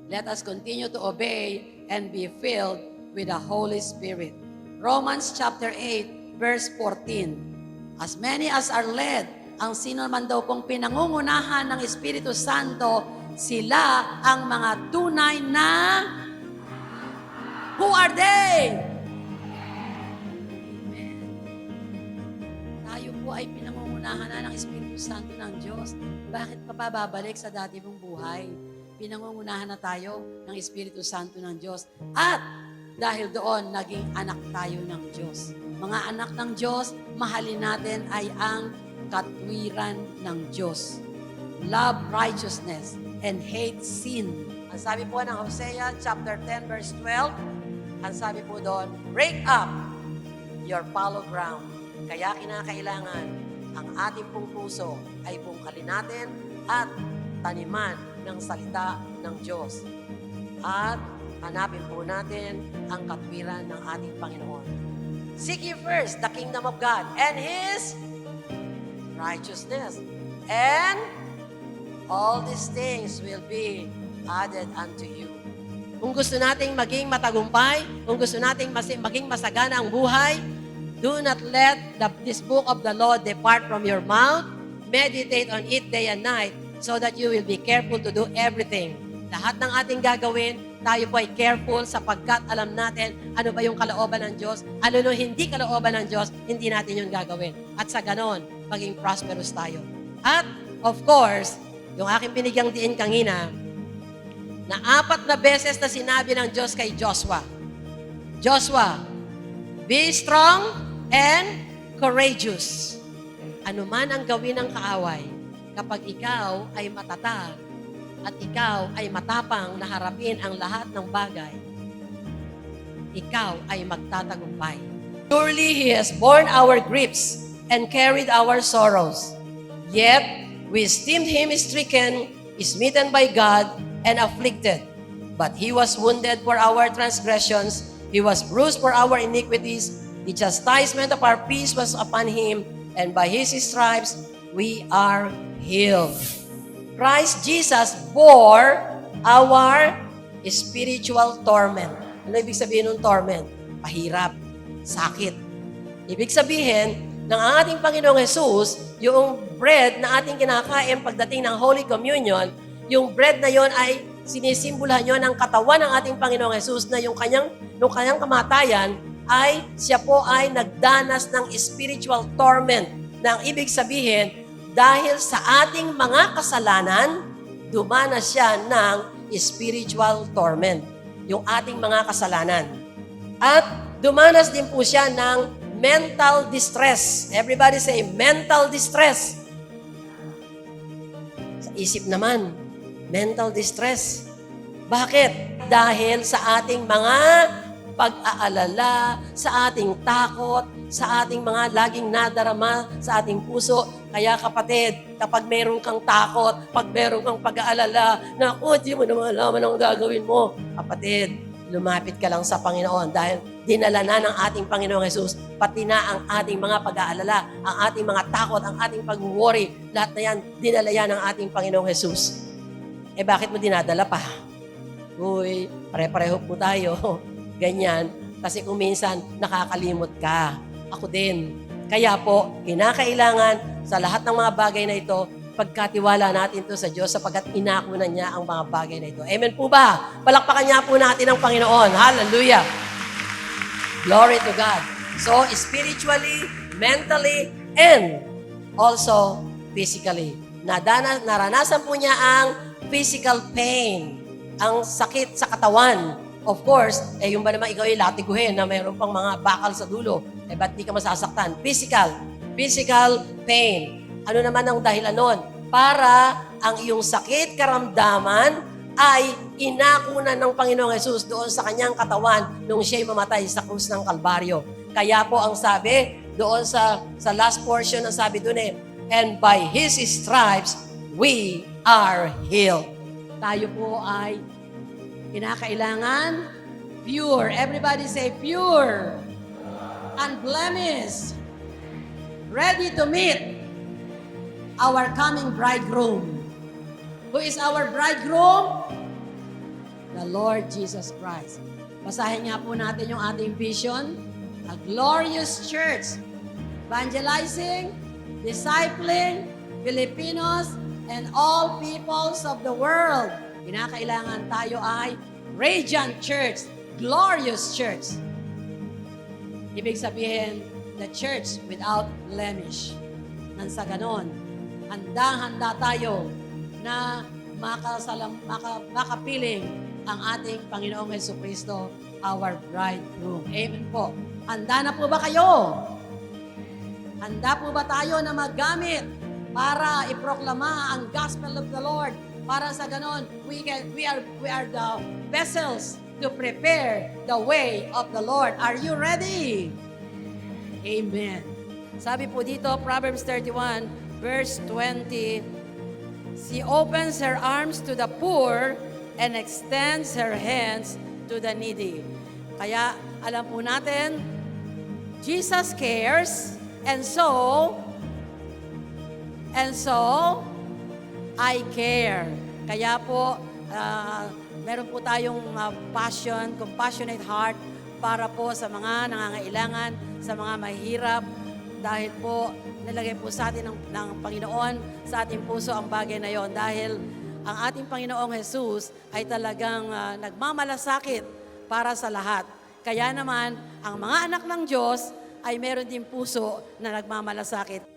Let us continue to obey and be filled with the Holy Spirit. Romans chapter 8, verse 14. As many as are led, ang sino man daw pong pinangungunahan ng Espiritu Santo, sila ang mga tunay na... Who are they? Amen. Tayo po ay pinangungunahan na ng Espiritu Santo ng Diyos. Bakit pa babalik sa dati mong buhay? Pinangungunahan na tayo ng Espiritu Santo ng Diyos. At dahil doon, naging anak tayo ng Diyos. Mga anak ng Diyos, mahalin natin ay ang katwiran ng Diyos. Love righteousness and hate sin. Ang sabi po ng Hosea chapter 10 verse 12, ang sabi po doon, break up your fallow ground. Kaya kinakailangan ang ating pong puso ay bungkalin natin at taniman ng salita ng Diyos. At hanapin po natin ang katwiran ng ating Panginoon. Seek ye first the kingdom of God and His righteousness. And all these things will be added unto you. Kung gusto nating maging matagumpay, kung gusto nating maging masagana ang buhay, do not let this book of the law depart from your mouth. Meditate on it day and night so that you will be careful to do everything. Lahat ng ating gagawin, tayo po ay careful sapagkat alam natin ano ba yung kalooban ng Diyos, ano yung hindi kalooban ng Diyos, hindi natin yung gagawin. At sa ganon, maging prosperous tayo. At, of course, yung aking binigyang diin kanina, na 4 na beses na sinabi ng Diyos kay Joshua, Joshua, be strong and courageous. Ano man ang gawin ng kaaway, kapag ikaw ay matatag at ikaw ay matapang na harapin ang lahat ng bagay, ikaw ay magtatagumpay. Surely He has borne our griefs and carried our sorrows. Yet, we esteemed Him stricken, smitten by God, and afflicted. But He was wounded for our transgressions, He was bruised for our iniquities, the chastisement of our peace was upon Him, and by His stripes we are healed. Christ Jesus bore our spiritual torment. Ano ibig sabihin ng torment? Pahirap, sakit. Ibig sabihin, ng ating Panginoong Jesus, yung bread na ating kinakain pagdating ng Holy Communion, yung bread na yon ay sinisimbolahan yon ng katawan ng ating Panginoong Jesus na yung kanyang kamatayan ay siya po ay nagdanas ng spiritual torment. Na ang ibig sabihin, dahil sa ating mga kasalanan, dumanas siya ng spiritual torment. Yung ating mga kasalanan. At dumanas din po siya ng mental distress. Everybody say, mental distress. Sa isip naman, mental distress. Bakit? Dahil sa ating mga pag-aalala, sa ating takot, sa ating mga laging nadarama sa ating puso. Kaya kapatid, kapag meron kang takot, pag meron kang pag-aalala, naku, di mo naman alaman ang gagawin mo. Kapatid, lumapit ka lang sa Panginoon dahil dinala na ng ating Panginoong Jesus, pati na ang ating mga pag-aalala, ang ating mga takot, ang ating pag-worry, lahat na yan, dinala yan ng ating Panginoong Jesus. Eh bakit mo dinadala pa? Uy, pare-pareho po tayo. Ganyan. Kasi kung minsan, nakakalimot ka. Ako din. Kaya po, kinakailangan sa lahat ng mga bagay na ito, pagkatiwala natin ito sa Diyos sapagkat inako na niya ang mga bagay na ito. Amen po ba? Palakpakan niya po natin ang Panginoon. Hallelujah! Glory to God. So, spiritually, mentally, and also physically. Naranasan po niya ang physical pain, ang sakit sa katawan. Of course, yung ba naman ikaw ay latiguhin na mayroon pang mga bakal sa dulo, ba't di ka masasaktan? Physical pain. Ano naman ang dahilan nun? Para ang iyong sakit, karamdaman, ay inakunan ng Panginoong Jesus doon sa kanyang katawan nung siya'y mamatay sa krus ng Kalbaryo. Kaya po ang sabi, doon sa last portion, ang sabi doon and by His stripes, we are healed. Tayo po ay kinakailangan pure. Everybody say pure. Unblemished. Ready to meet our coming bridegroom. Who is our bridegroom? the Lord Jesus Christ. Basahin nga po natin yung ating vision. A glorious church, evangelizing, discipling Filipinos, and all peoples of the world. Kinakailangan tayo ay radiant church, glorious church. Ibig sabihin, the church without blemish. Nang sa ganon, handang-handa tayo na makapiling ang ating Panginoong Jesucristo, our bridegroom. Amen po. Handa na po ba kayo? Handa po ba tayo na maggamit para iproklama ang gospel of the Lord? Para sa ganon, we are the vessels to prepare the way of the Lord. Are you ready? Amen. Sabi po dito, Proverbs 31, verse 20, she opens her arms to the poor and extends her hands to the needy. Kaya alam po natin, Jesus cares, and so, I care. Kaya po, meron po tayong compassionate heart para po sa mga nangangailangan, sa mga mahirap, dahil po nilagay po sa atin ng Panginoon sa ating puso ang bagay na yon. Dahil ang ating Panginoong Jesus ay talagang nagmamalasakit para sa lahat. Kaya naman, ang mga anak ng Diyos ay meron din puso na nagmamalasakit.